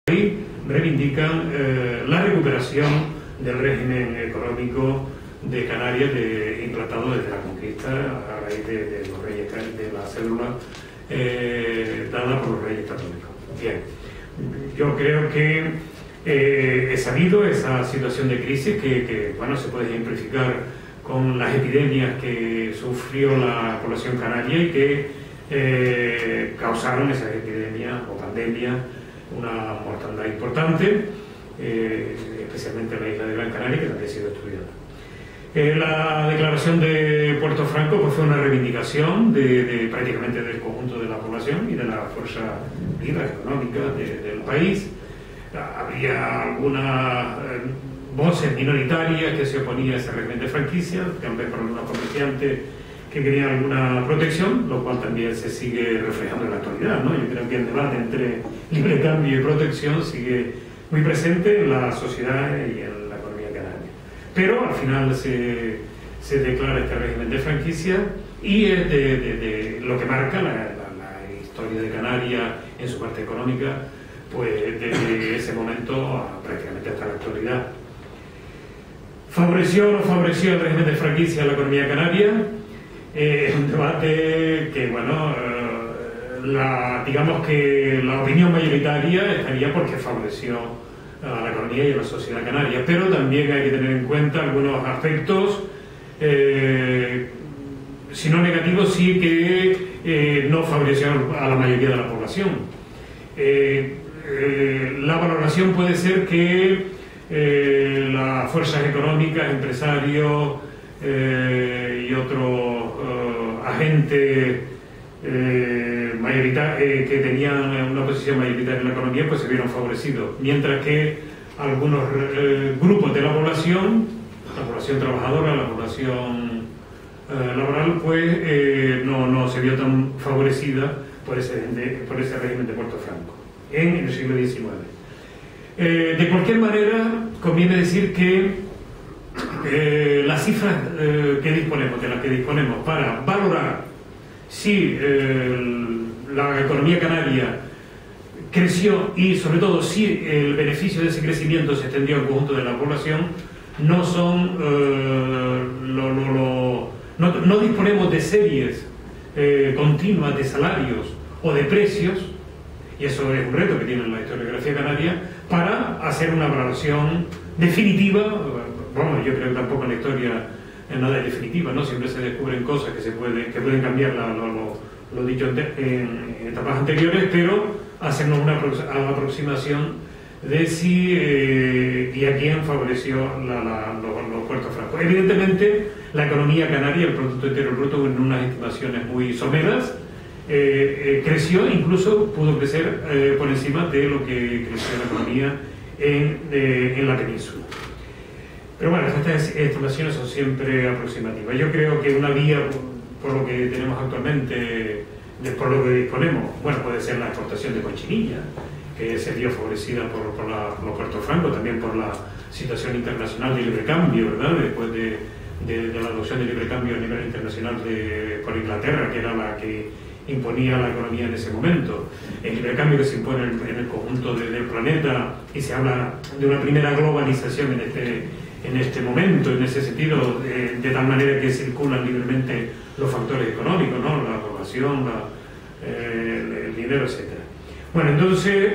Ahí reivindican la recuperación del régimen económico de Canarias implantado desde la conquista a raíz de los reyes, de la cédula dada por los reyes católicos. Bien, yo creo que he sabido esa situación de crisis que bueno, se puede ejemplificar con las epidemias que sufrió la población canaria y que causaron esas epidemias o pandemias una mortandad importante, especialmente en la isla de Gran Canaria, que también ha sido estudiada. La declaración de Puerto Franco pues, fue una reivindicación prácticamente del conjunto de la población y de la fuerza viva económica del país. Había algunas voces minoritarias que se oponían a ese régimen de franquicia, también por algunos comerciantes que querían alguna protección, lo cual también se sigue reflejando en la actualidad, ¿no? Yo creo que el debate entre libre cambio y protección sigue muy presente en la sociedad y en la economía canaria. Pero al final se declara este régimen de franquicia y es de lo que marca la historia de Canarias en su parte económica, pues desde ese momento prácticamente hasta la actualidad. ¿Favoreció o no favoreció el régimen de franquicia a la economía canaria? Es un debate que, bueno, digamos que la opinión mayoritaria estaría porque favoreció a la economía y a la sociedad canaria, pero también hay que tener en cuenta algunos aspectos, si no negativos, sí que no favoreció a la mayoría de la población. La valoración puede ser que las fuerzas económicas, empresarios y otros agentes que tenían una posición mayoritaria en la economía pues se vieron favorecidos, mientras que algunos grupos de la población trabajadora, la población laboral, pues no se vio tan favorecida por ese régimen de Puerto Franco en el siglo XIX. De cualquier manera, conviene decir que las cifras de las que disponemos para valorar si la economía canaria creció y sobre todo si el beneficio de ese crecimiento se extendió al conjunto de la población no son no disponemos de series continuas de salarios o de precios, y eso es un reto que tiene la historiografía canaria para hacer una valoración definitiva. Bueno, yo creo que tampoco en la historia nada es definitiva, ¿no? Siempre se descubren cosas que pueden cambiar lo dicho en etapas anteriores, pero hacernos una aproximación de si y a quién favoreció los puertos francos. Evidentemente, la economía canaria, el Producto Interior Bruto, en unas estimaciones muy someras, creció, incluso pudo crecer por encima de lo que creció la economía en la península. Pero bueno, estas estimaciones son siempre aproximativas. Yo creo que una vía, por lo que tenemos actualmente, por lo que disponemos, bueno, puede ser la exportación de cochinilla, que se vio favorecida por los puertos francos, también por la situación internacional de libre cambio, ¿verdad? Después de la adopción del libre cambio a nivel internacional por Inglaterra, que era la que imponía la economía en ese momento. El libre cambio que se impone en el conjunto del planeta, y se habla de una primera globalización en este momento, en ese sentido, de tal manera que circulan libremente los factores económicos, ¿no? La población, el dinero, etc. Bueno, entonces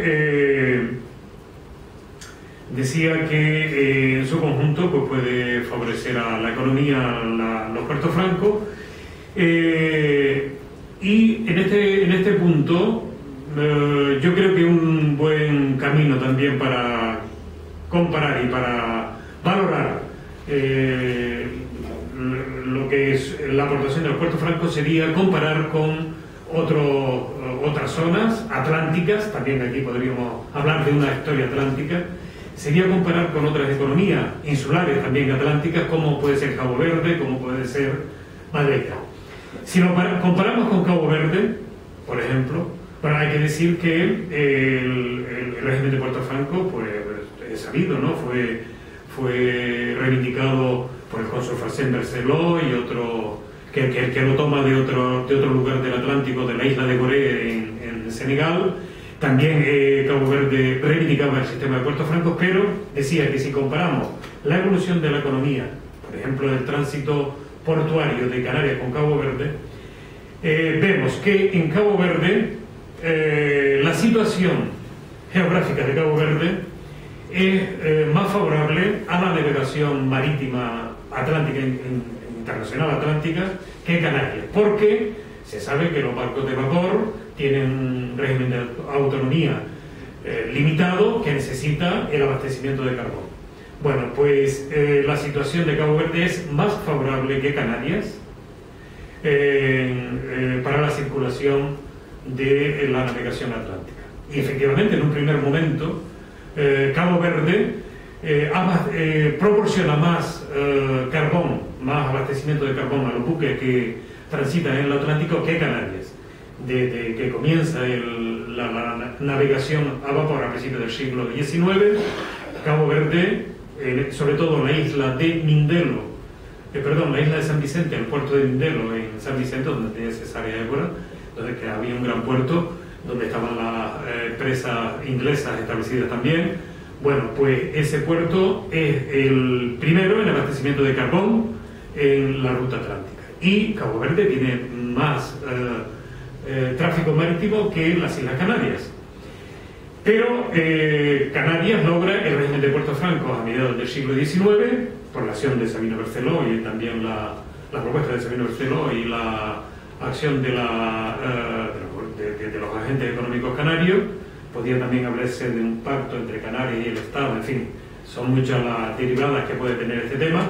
decía que en su conjunto pues, puede favorecer a la economía los puertos francos, y en este punto yo creo que un buen camino también para comparar y para valorar lo que es la aportación de los puertos francos sería comparar con otras zonas atlánticas. También aquí podríamos hablar de una historia atlántica. Sería comparar con otras economías insulares también atlánticas, como puede ser Cabo Verde, como puede ser Madeira. Si lo comparamos con Cabo Verde, por ejemplo, bueno, hay que decir que el régimen de Puerto Franco, pues es sabido, ¿no? Fue reivindicado por el cónsul francés Bercelot y otro que lo toma de otro lugar del Atlántico, de la isla de Gorée en Senegal, También Cabo Verde reivindicaba el sistema de puertos francos, pero decía que si comparamos la evolución de la economía, por ejemplo, del tránsito portuario de Canarias con Cabo Verde, vemos que en Cabo Verde la situación geográfica de Cabo Verde es más favorable a la navegación marítima atlántica, internacional atlántica, que Canarias, porque se sabe que los barcos de vapor tienen un régimen de autonomía limitado que necesita el abastecimiento de carbón. Bueno, pues la situación de Cabo Verde es más favorable que Canarias para la circulación de la navegación atlántica. Y efectivamente, en un primer momento, Cabo Verde proporciona más carbón, más abastecimiento de carbón a los buques que transitan en el Atlántico que Canarias. Desde que comienza la navegación a vapor a principios del siglo XIX, Cabo Verde, sobre todo la isla de Mindelo, la isla de San Vicente, el puerto de Mindelo en San Vicente, donde tenía Cesárea Évora, donde que había un gran puerto, donde estaban las empresas inglesas establecidas también. Bueno, pues ese puerto es el primero en abastecimiento de carbón en la ruta atlántica. Y Cabo Verde tiene más tráfico marítimo que las Islas Canarias. Pero Canarias logra el régimen de puertos francos a mediados del siglo XIX, por la acción de Sabino Berceló y también la propuesta de Sabino Berceló y la acción de los agentes económicos canarios. Podría también hablarse de un pacto entre Canarias y el Estado, en fin, son muchas las derivadas que puede tener este tema,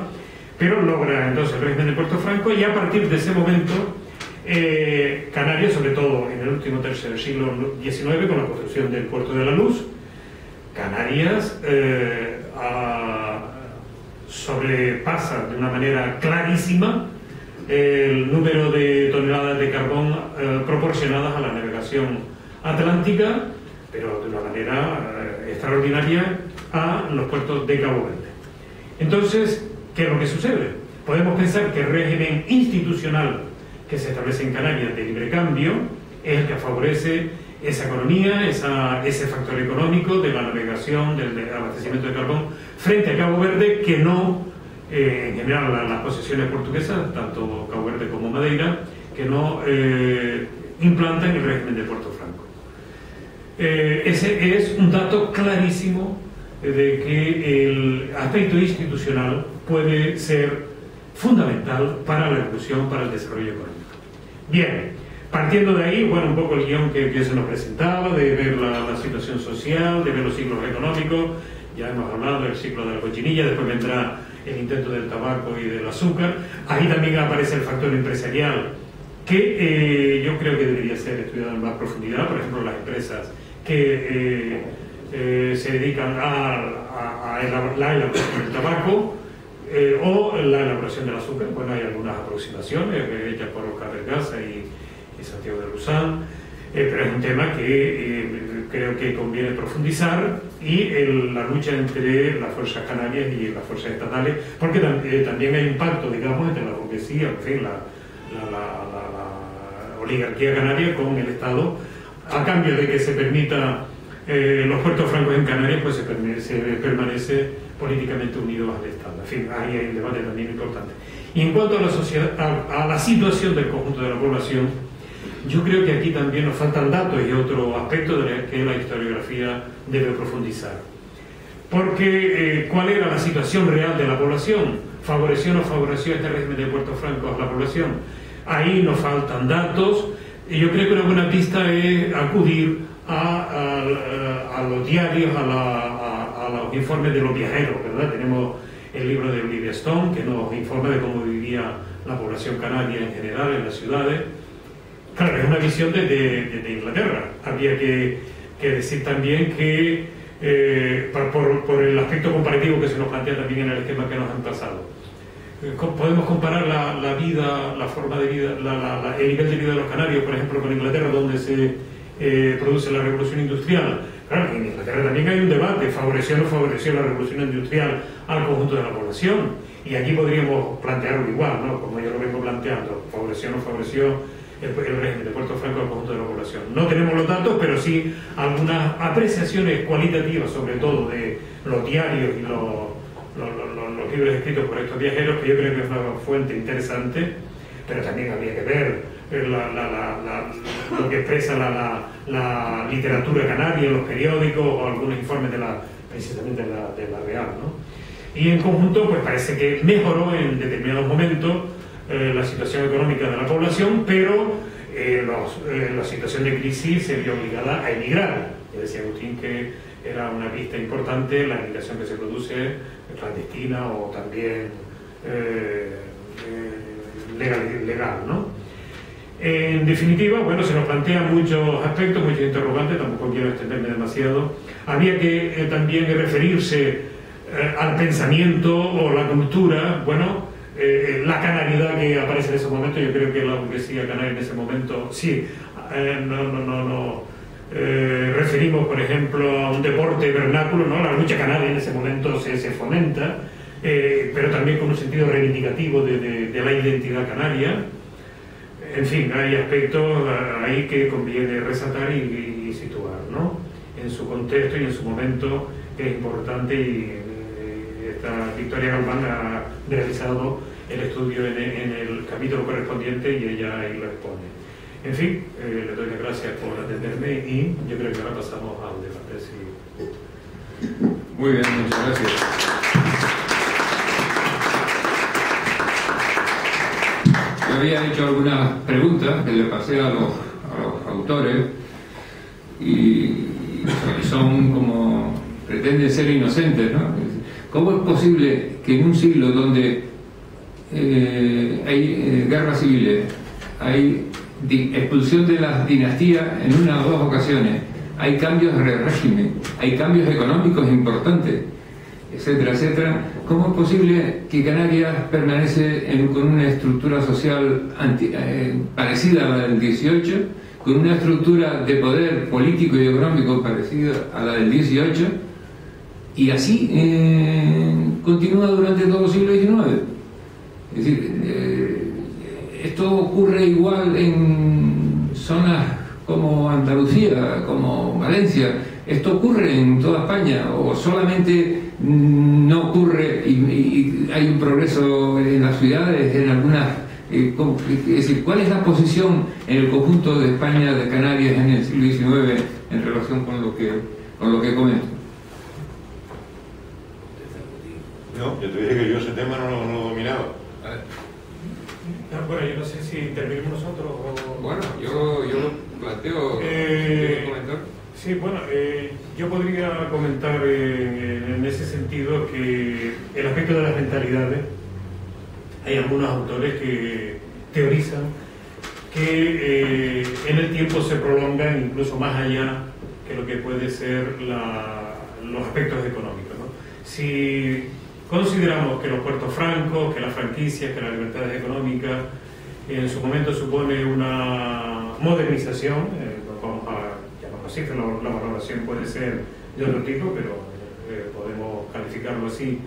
pero logra entonces el régimen de puertos francos y a partir de ese momento Canarias, sobre todo en el último tercio del siglo XIX, con la construcción del Puerto de la Luz, Canarias sobrepasa de una manera clarísima el número de toneladas de carbón proporcionadas a la navegación atlántica, pero de una manera extraordinaria a los puertos de Cabo Verde. Entonces, ¿qué es lo que sucede? Podemos pensar que el régimen institucional que se establece en Canarias de libre cambio es el que favorece esa economía, ese factor económico de la navegación, del abastecimiento de carbón, frente a Cabo Verde, que no, en general las posesiones portuguesas, tanto Cabo Verde como Madeira, que no implantan el régimen de Puerto Franco. Ese es un dato clarísimo de que el aspecto institucional puede ser fundamental para la evolución, para el desarrollo económico. Bien, partiendo de ahí, bueno, un poco el guión que se nos presentaba, de ver la situación social, de ver los ciclos económicos, ya hemos hablado del ciclo de la cochinilla, después vendrá el intento del tabaco y del azúcar. Ahí también aparece el factor empresarial, que yo creo que debería ser estudiado en más profundidad. Por ejemplo, las empresas que se dedican a la elaboración del tabaco o la elaboración del azúcar. Bueno, hay algunas aproximaciones hechas por Oscar Vergasa y Santiago de Luzán, pero es un tema que creo que conviene profundizar, y la lucha entre las fuerzas canarias y las fuerzas estatales, porque también hay un pacto, digamos, entre la burguesía, en fin, la oligarquía canaria con el Estado, a cambio de que se permita los puertos francos en Canarias, pues se permanece políticamente unidos al Estado. En fin, ahí hay un debate también importante. Y en cuanto a la sociedad, a la situación del conjunto de la población, yo creo que aquí también nos faltan datos y otro aspecto que la historiografía debe profundizar. Porque, ¿cuál era la situación real de la población? ¿Favoreció o no favoreció este régimen de puertos francos a la población? Ahí nos faltan datos, y yo creo que una buena pista es acudir a los diarios, a los informes de los viajeros, ¿verdad? Tenemos el libro de Olivia Stone, que nos informa de cómo vivía la población canaria en general en las ciudades. Claro, es una visión desde Inglaterra. Habría que decir también que, por el aspecto comparativo que se nos plantea también en el esquema que nos han pasado, podemos comparar la vida, la forma de vida, el nivel de vida de los canarios, por ejemplo, con Inglaterra, donde se produce la revolución industrial. Claro, en Inglaterra también hay un debate, ¿favoreció o no favoreció la revolución industrial al conjunto de la población? Y aquí podríamos plantearlo igual, ¿no? Como yo lo vengo planteando, ¿favoreció o no favoreció el régimen de Puerto Franco al conjunto de la población. No tenemos los datos, pero sí algunas apreciaciones cualitativas, sobre todo de los diarios y los libros escritos por estos viajeros, que yo creo que es una fuente interesante, pero también habría que ver lo que expresa la literatura canaria, los periódicos o algunos informes precisamente de la Real, ¿no? Y en conjunto, pues parece que mejoró en determinados momentos la situación económica de la población, pero la situación de crisis se vio obligada a emigrar. Ya decía Agustín que era una pista importante la emigración que se produce clandestina o también legal, ¿no? En definitiva, bueno, se nos plantean muchos aspectos, muchos interrogantes, tampoco quiero extenderme demasiado. Había que también referirse al pensamiento o la cultura, bueno, la canariedad que aparece en ese momento. Yo creo que la burguesía canaria en ese momento, sí, referimos, por ejemplo, a un deporte vernáculo, ¿no? La lucha canaria en ese momento se fomenta, pero también con un sentido reivindicativo de la identidad canaria. En fin, hay aspectos ahí que conviene resaltar y situar, ¿no? En su contexto y en su momento, que es importante, y esta Victoria Galván ha realizado el estudio en el capítulo correspondiente y ella ahí lo expone. En fin, le doy las gracias por atenderme y yo creo que ahora pasamos al debate. Sí. Muy bien, muchas gracias. Yo había hecho algunas preguntas que le pasé a los autores y son como, pretenden ser inocentes, ¿no? ¿Cómo es posible que en un siglo donde hay guerras civiles, hay expulsión de las dinastías en una o dos ocasiones, hay cambios de régimen, hay cambios económicos importantes, etcétera, etcétera, cómo es posible que Canarias permanece con una estructura social parecida a la del 18, con una estructura de poder político y económico parecida a la del 18, y así continúa durante todo el siglo XIX? Es decir, esto ocurre igual en zonas como Andalucía, como Valencia. ¿Esto ocurre en toda España o solamente no ocurre y hay un progreso en las ciudades, en algunas? Es decir, ¿cuál es la posición en el conjunto de España, de Canarias, en el siglo XIX en relación con lo que comento? No, yo te dije que yo ese tema no lo dominaba. Bueno, yo no sé si intervenimos nosotros o... Bueno, yo lo planteo. ¿Comentar? Sí, bueno, yo podría comentar en ese sentido que el aspecto de las mentalidades, hay algunos autores que teorizan que en el tiempo se prolongan incluso más allá que lo que puede ser los aspectos económicos, ¿no? Si consideramos que los puertos francos, que las franquicias, que las libertades económicas en su momento supone una modernización, vamos a llamarlo así, que la valoración puede ser de otro tipo, pero podemos calificarlo así,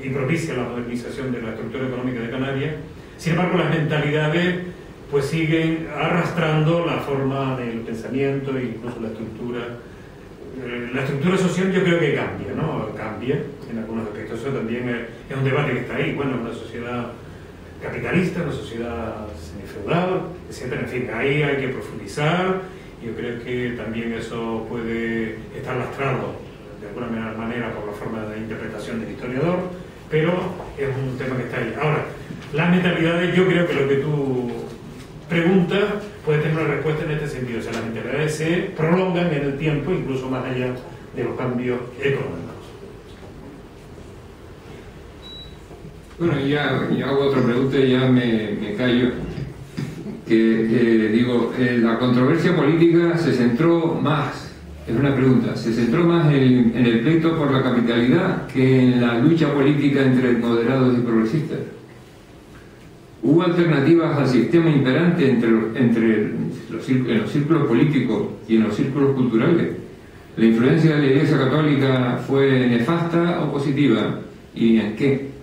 y propicia la modernización de la estructura económica de Canarias. Sin embargo, las mentalidades pues siguen arrastrando la forma del pensamiento e incluso la estructura. La estructura social yo creo que cambia, ¿no? Cambia en algunos aspectos. Eso también es un debate que está ahí. Bueno, una sociedad capitalista, una sociedad semifeudal, etcétera. En fin, ahí hay que profundizar. Yo creo que también eso puede estar lastrado de alguna manera por la forma de interpretación del historiador, pero es un tema que está ahí. Ahora, las mentalidades, yo creo que lo que tú preguntas puede tener una respuesta en este sentido. O sea, las mentalidades se prolongan en el tiempo, incluso más allá de los cambios económicos. Bueno, ya hago otra pregunta y ya me callo. Digo, la controversia política se centró más, es una pregunta, se centró más en el pleito por la capitalidad que en la lucha política entre moderados y progresistas. Hubo alternativas al sistema imperante en los círculos políticos y en los círculos culturales. ¿La influencia de la Iglesia Católica fue nefasta o positiva? ¿Y en qué?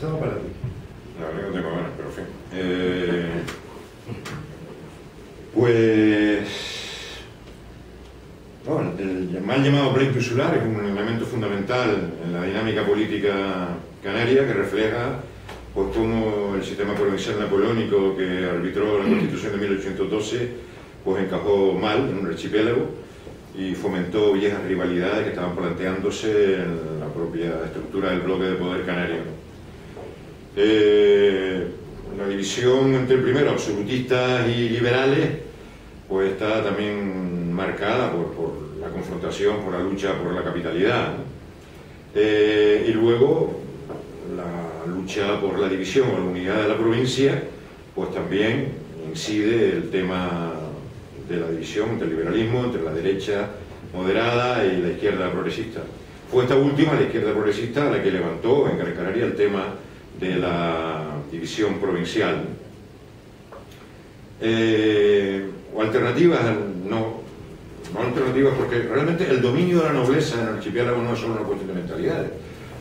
Estamos para ti. La verdad que no tengo ganas, pero en fin. Pues... Bueno, el mal llamado pleito insular es un elemento fundamental en la dinámica política canaria que refleja pues cómo el sistema provincial napoleónico que arbitró la Constitución de 1812 pues encajó mal en un archipiélago y fomentó viejas rivalidades que estaban planteándose en la propia estructura del bloque de poder canario. La división entre primero absolutistas y liberales pues está también marcada por la confrontación, por la lucha por la capitalidad, ¿no? Y luego la lucha por la división o la unidad de la provincia pues también incide el tema de la división entre el liberalismo, entre la derecha moderada y la izquierda progresista. Fue esta última, la izquierda progresista, la que levantó en Gran Canaria el tema de la división provincial. O alternativas, no alternativas, porque realmente el dominio de la nobleza en el archipiélago no es solo una cuestión de mentalidades,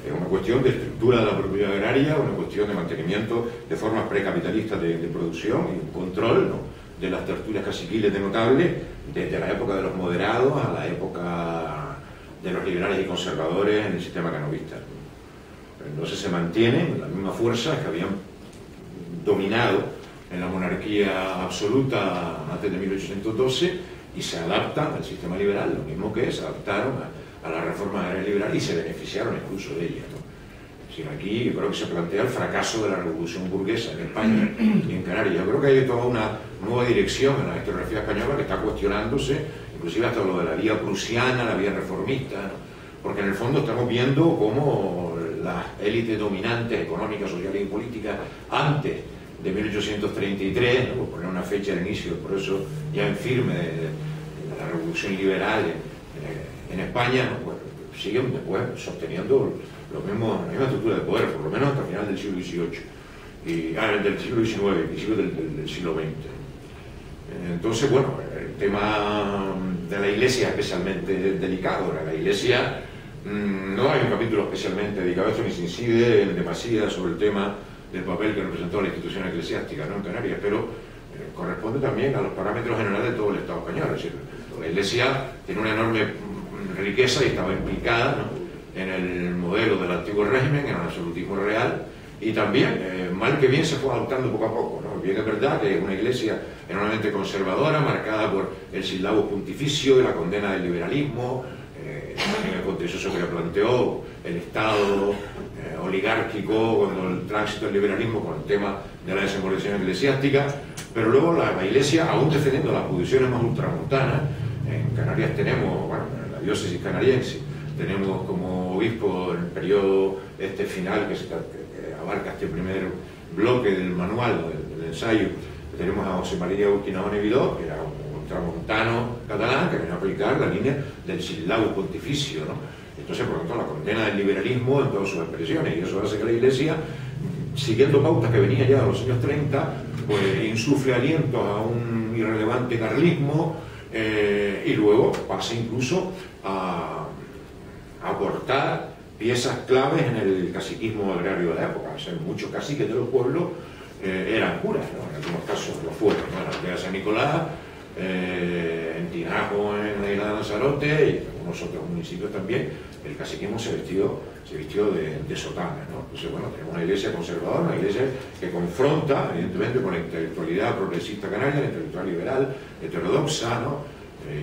es una cuestión de estructura de la propiedad agraria, una cuestión de mantenimiento de formas precapitalistas de producción y un control, ¿no?, de las tertulias caciquiles de notables desde la época de los moderados a la época de los liberales y conservadores en el sistema canovista. Entonces se mantienen las mismas fuerzas que habían dominado en la monarquía absoluta antes de 1812 y se adaptan al sistema liberal, lo mismo que se adaptaron a la reforma agraria liberal y se beneficiaron incluso de ella, ¿no? Es decir, aquí yo creo que se plantea el fracaso de la revolución burguesa en España y en Canarias. Yo creo que hay toda una nueva dirección en la historiografía española que está cuestionándose, inclusive hasta lo de la vía prusiana, la vía reformista, ¿no? Porque en el fondo estamos viendo cómo las élites dominantes económicas, sociales y políticas antes de 1833, ¿no?, por poner una fecha de inicio del proceso ya en firme de la revolución liberal en España, ¿no?, pues, siguen después sosteniendo la misma estructura de poder, por lo menos hasta el final del siglo XVIII, del siglo XIX, principios del siglo XX. Entonces, bueno, el tema de la Iglesia es especialmente delicado. La Iglesia, no hay un capítulo especialmente dedicado a esto, ni se incide en demasía sobre el tema del papel que representó la institución eclesiástica, ¿no?, en Canarias, pero corresponde también a los parámetros generales de todo el Estado español. Es decir, la Iglesia tiene una enorme riqueza y estaba implicada, ¿no?, en el modelo del antiguo régimen, en el absolutismo real, y también, mal que bien, se fue adoptando poco a poco, ¿no? Bien es verdad que es una Iglesia enormemente conservadora, marcada por el sílabo pontificio y la condena del liberalismo, en el contencioso que le planteó el Estado oligárquico con el tránsito del liberalismo con el tema de la desembolsación eclesiástica, pero luego la Iglesia, aún defendiendo las posiciones más ultramontanas, en Canarias tenemos, bueno, en la diócesis canariense, tenemos como obispo en el periodo final que abarca este primer bloque del manual, del ensayo, tenemos a José María Urquinaona y Vidó, que era un ultramontano catalán que venía a aplicar la línea del sílabo pontificio, ¿no? Entonces, por lo tanto, la condena del liberalismo en todas sus expresiones, y eso hace que la Iglesia, siguiendo pautas que venía ya de los años 30, pues insufle alientos a un irrelevante carlismo, y luego pasa incluso a aportar piezas claves en el caciquismo agrario de la época. O sea, muchos caciques de los pueblos eran curas, ¿no?, en algunos casos lo fueron, ¿no?, en la aldea de San Nicolás, en Tinajo, en la isla de Lanzarote y en algunos otros municipios también, el caciquismo se vistió de sotana, ¿no? Entonces, bueno, tenemos una iglesia conservadora, una iglesia que confronta, evidentemente, con la intelectualidad progresista canaria, la intelectual liberal, heterodoxa, ¿no?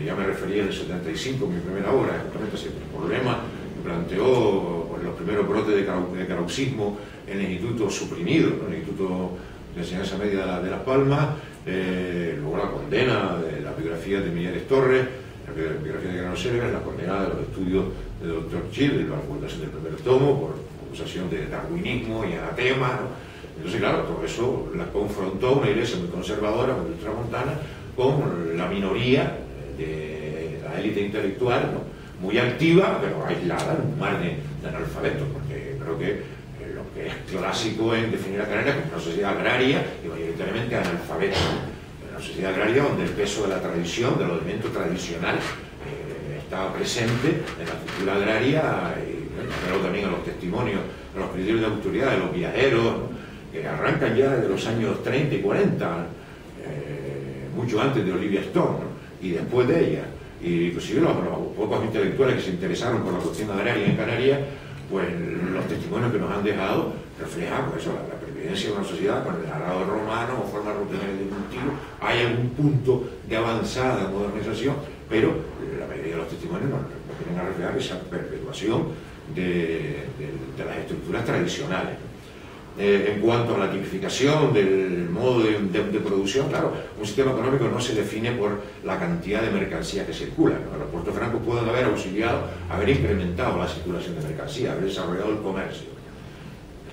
Ya me refería en el 75, mi primera obra, justamente ese problema que planteó por los primeros brotes de carauxismo en el Instituto suprimido, ¿no?, el Instituto de Enseñanza Media de Las Palmas, luego la condena de la biografía de Millares Torres, la biografía de Grano Célebres, la condena de los estudios del Dr. Chill, la publicación del primer tomo por acusación de darwinismo y anatema, ¿no? Entonces, claro, todo eso la confrontó una iglesia muy conservadora, muy ultramontana, con la minoría de la élite intelectual, ¿no?, muy activa, pero aislada en un mar de analfabetos, porque creo que lo que es clásico en definir a Canarias como una sociedad agraria y mayoritariamente analfabeta, una sociedad agraria donde el peso de la tradición, del elemento tradicional, estaba presente en la cultura agraria, y bueno, también a los testimonios los principios de autoridad de los viajeros, que arrancan ya desde los años 30 y 40, mucho antes de Olivia Stone, ¿no? Y después de ella. Y inclusive los pocos intelectuales que se interesaron por la cuestión agraria en Canarias, pues los testimonios que nos han dejado reflejan pues eso, la pervivencia de una sociedad con el arado romano o formas rutinaria de cultivo. Hay algún punto de avanzada modernización, pero la mayoría de los testimonios nos vienen a reflejar esa perpetuación de las estructuras tradicionales. En cuanto a la tipificación del modo de producción, claro, un sistema económico no se define por la cantidad de mercancías que circulan, ¿no? Los puertos francos pueden haber auxiliado, haber incrementado la circulación de mercancías, haber desarrollado el comercio.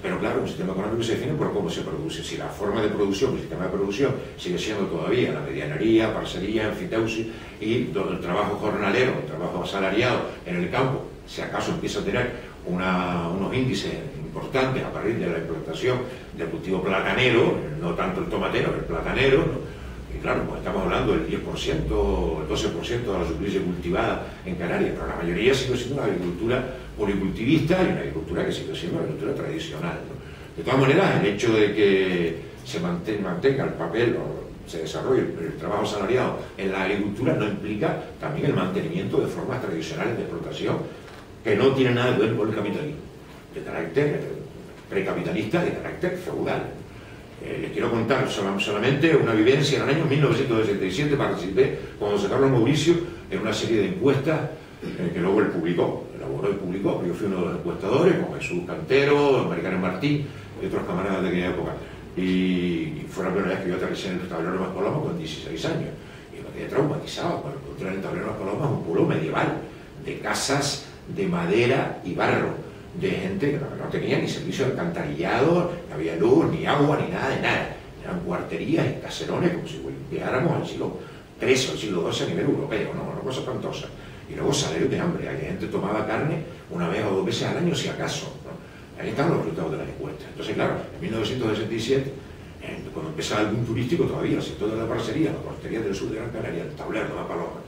Pero claro, un sistema económico se define por cómo se produce. Si la forma de producción, el sistema de producción, sigue siendo todavía la medianería, parcería, enfiteusis y el trabajo jornalero, el trabajo asalariado en el campo, si acaso empieza a tener unos índices importantes a partir de la implantación del cultivo platanero, no tanto el tomatero, el platanero, ¿no? Y claro, pues estamos hablando del 10%, el 12% de la superficie cultivada en Canarias, pero la mayoría sigue siendo una agricultura policultivista y una agricultura que sigue siendo una agricultura tradicional, ¿no? De todas maneras, el hecho de que se mantenga el papel o se desarrolle el trabajo asalariado en la agricultura no implica también el mantenimiento de formas tradicionales de explotación que no tienen nada que ver con el capitalismo, de carácter precapitalista, de carácter feudal. Les quiero contar solamente una vivencia. En el año 1967 participé con José Carlos Mauricio en una serie de encuestas que luego él elaboró y publicó. Yo fui uno de los encuestadores con Jesús Cantero, Maricarmen Martín y otros camaradas de aquella época. Y fue la primera vez que yo aterricé en el tablero de Maspalomas con 16 años. Y me quedé traumatizado cuando encontré en el tablero de Maspalomas un pueblo medieval, de casas de madera y barro, de gente que no tenía ni servicio de alcantarillado, no había luz, ni agua, ni nada de nada. Eran cuarterías y caserones como si viajáramos al siglo XIII o al siglo XII a nivel europeo, ¿no? Una cosa espantosa. Y luego salarios de hambre. Hay gente que tomaba carne una vez o dos veces al año, si acaso, ¿no? Ahí están los resultados de las encuestas. Entonces, claro, en 1967, cuando empezaba el boom turístico todavía, el sector de la parcería, las porterías del sur de Gran Canaria, el tablero de Maspalomas,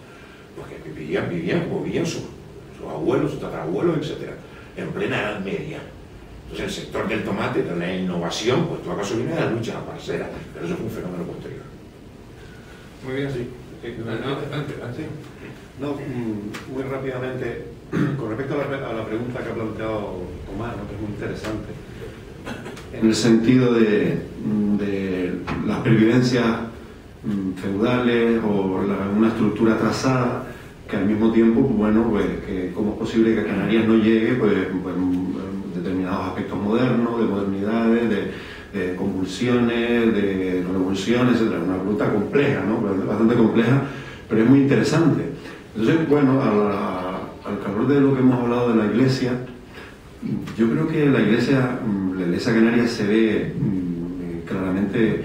pues que vivían como vivían sus abuelos, sus tatarabuelos, etc., en plena Edad Media. Entonces el sector del tomate, de la innovación, pues todo acaso viene de la lucha parcera, pero eso fue un fenómeno posterior. Muy bien, sí. Muy rápidamente, con respecto a la pregunta que ha planteado Tomás, ¿no? Que es muy interesante, en el sentido de las pervivencias feudales o una estructura trazada, que al mismo tiempo, bueno, pues que cómo es posible que a Canarias no llegue pues determinados aspectos modernos, de modernidades, de convulsiones, de revoluciones, etc. Una pregunta compleja, ¿no? Bastante compleja, pero es muy interesante. Entonces, bueno, al calor de lo que hemos hablado de la Iglesia, yo creo que la Iglesia canaria se ve claramente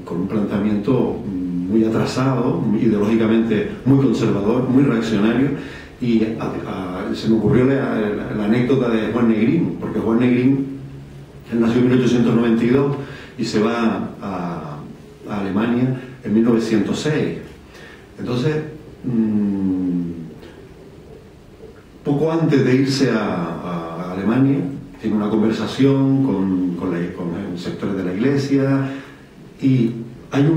con un planteamiento muy atrasado, ideológicamente muy conservador, muy reaccionario, y se me ocurrió la anécdota de Juan Negrín, porque Juan Negrín él nació en 1892 y se va a Alemania en 1906. Entonces, poco antes de irse a Alemania, tiene una conversación con sectores de la Iglesia, y hay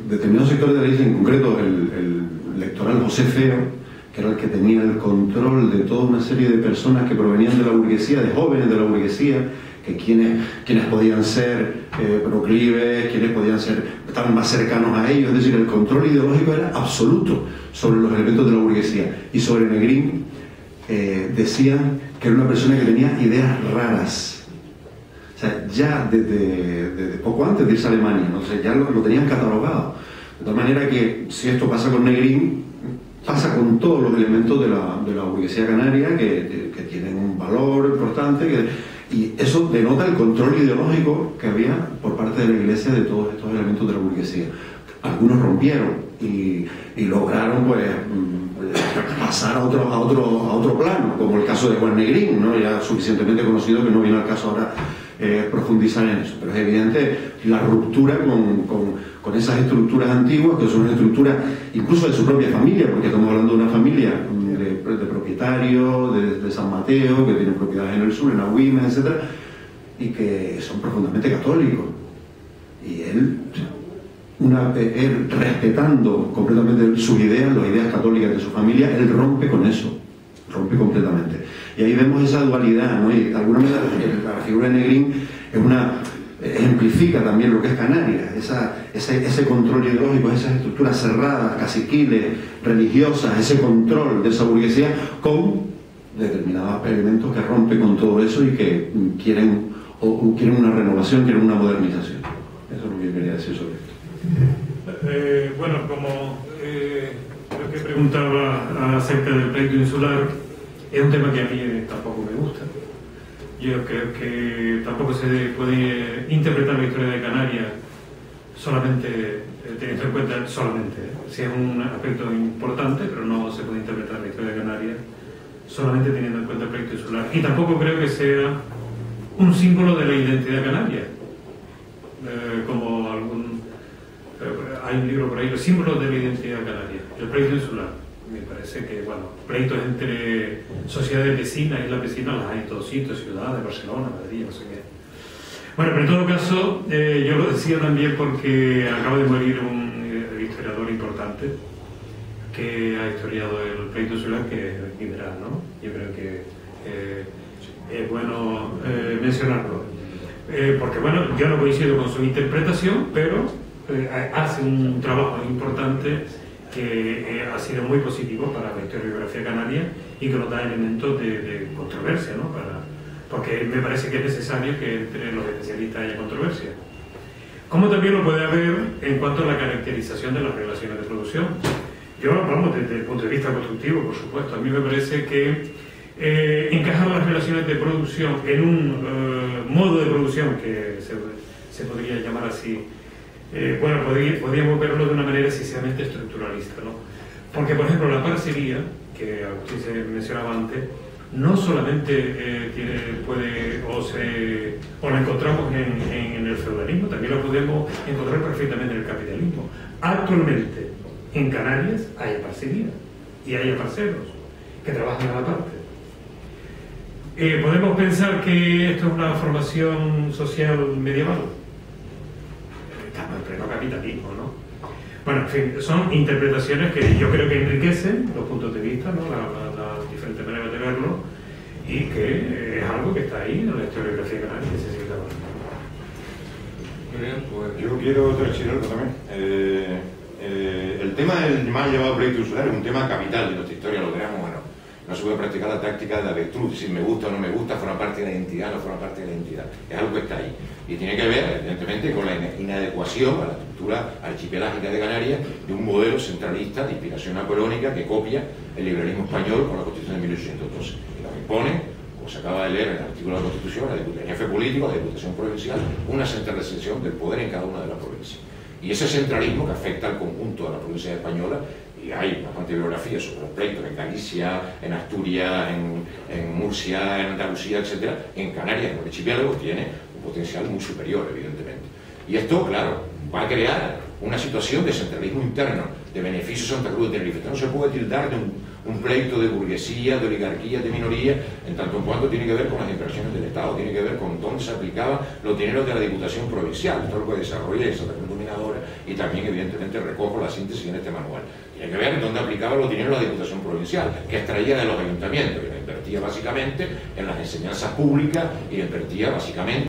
determinados sectores de la Iglesia, en concreto el lectoral José Feo, que era el que tenía el control de toda una serie de personas que provenían de la burguesía, de jóvenes de la burguesía, que quienes podían ser proclives, quienes estaban más cercanos a ellos. Es decir, el control ideológico era absoluto sobre los elementos de la burguesía. Y sobre Negrín decían que era una persona que tenía ideas raras. O sea, ya desde poco antes de irse a Alemania, ¿no? O sea, ya lo tenían catalogado. De tal manera que si esto pasa con Negrín, pasa con todos los elementos de la burguesía canaria que tienen un valor importante, y eso denota el control ideológico que había por parte de la Iglesia de todos estos elementos de la burguesía. Algunos rompieron y lograron pues pasar a otro plano, como el caso de Juan Negrín, ¿no? Ya suficientemente conocido que no viene al caso ahora profundizar en eso, pero es evidente la ruptura con esas estructuras antiguas, que son estructuras incluso de su propia familia, porque estamos hablando de una familia de propietarios propietarios de San Mateo, que tienen propiedades en el sur, en Agüimes, etc., y que son profundamente católicos. Y él respetando completamente sus ideas, las ideas católicas de su familia, él rompe con eso, rompe completamente. Y ahí vemos esa dualidad, ¿no? Y de alguna manera la figura de Negrín ejemplifica también lo que es Canarias, ese control ideológico, esas estructuras cerradas, caciquiles, religiosas, ese control de esa burguesía con determinados elementos que rompen con todo eso y que quieren una renovación, quieren una modernización. Eso es lo que yo quería decir sobre esto. Bueno, como lo que preguntaba acerca del pleito insular, es un tema que a mí tampoco me gusta. Yo creo que tampoco se puede interpretar la historia de Canarias solamente teniendo en cuenta si es un aspecto importante, pero no se puede interpretar la historia de Canarias solamente teniendo en cuenta el pleito insular. Y tampoco creo que sea un símbolo de la identidad canaria, como hay un libro por ahí, los símbolos de la identidad canaria, el pleito insular. Me parece que, bueno, pleitos entre sociedades vecinas, islas vecinas las hay en todos sitios, ciudades, Barcelona, Madrid, no sé qué. Bueno, pero en todo caso, yo lo decía también porque acaba de morir un historiador importante que ha historiado el pleito insular, que es Guimerá, ¿no? Yo creo que es bueno mencionarlo. Porque, bueno, yo no coincido con su interpretación, pero hace un trabajo importante que ha sido muy positivo para la historiografía canaria y que nos da elementos de controversia, ¿no? Porque me parece que es necesario que entre los especialistas haya controversia. Como también lo puede haber en cuanto a la caracterización de las relaciones de producción. Yo, vamos, desde el punto de vista constructivo, por supuesto, a mí me parece que encajar las relaciones de producción en un modo de producción que se podría llamar así, bueno, podríamos verlo de una manera excesivamente estructuralista, ¿no? Porque, por ejemplo, la parcería, que usted se mencionaba antes, no solamente o la encontramos en el feudalismo, también la podemos encontrar perfectamente en el capitalismo. Actualmente, en Canarias hay parcería y hay parceros que trabajan a la parte. ¿Podemos pensar que esto es una formación social medieval? Estamos en pleno capitalismo, ¿no? Bueno, en fin, son interpretaciones que yo creo que enriquecen los puntos de vista, ¿no? Las diferentes maneras de verlo, y que es algo que está ahí en la historiografía canaria que se sigue trabajando. Pues yo quiero decir algo también. El tema del mal llamado pleito insular es un tema capital de nuestra historia, lo veremos, bueno. No se puede practicar la táctica de la avestruz, si me gusta o no me gusta, forma parte de la identidad, no forma parte de la identidad. Es algo que está ahí. Y tiene que ver, evidentemente, con la inadecuación a la estructura archipelágica de Canarias de un modelo centralista de inspiración napoleónica que copia el liberalismo español con la Constitución de 1812. Y nos impone, como se acaba de leer en el artículo de la Constitución, el jefe político, la Diputación Provincial, una centralización del poder en cada una de las provincias. Y ese centralismo que afecta al conjunto de la provincia española, y hay bastante bibliografía sobre los pleitos en Galicia, en Asturias, en Murcia, en Andalucía, etc. En Canarias, en el archipiélago, tiene un potencial muy superior, evidentemente. Y esto, claro, va a crear una situación de centralismo interno, de beneficio Santa Cruz de Tenerife. Esto no se puede tildar de un pleito de burguesía, de oligarquía, de minoría, en tanto en cuanto tiene que ver con las inversiones del Estado, tiene que ver con dónde se aplicaban los dineros de la Diputación Provincial. Esto es lo que desarrolla Santa Cruz Dominadora y también, evidentemente, recojo la síntesis en este manual. Tiene que ver dónde aplicaba los dineros de la Diputación Provincial, que extraía de los ayuntamientos, y la invertía básicamente en las enseñanzas públicas y invertía básicamente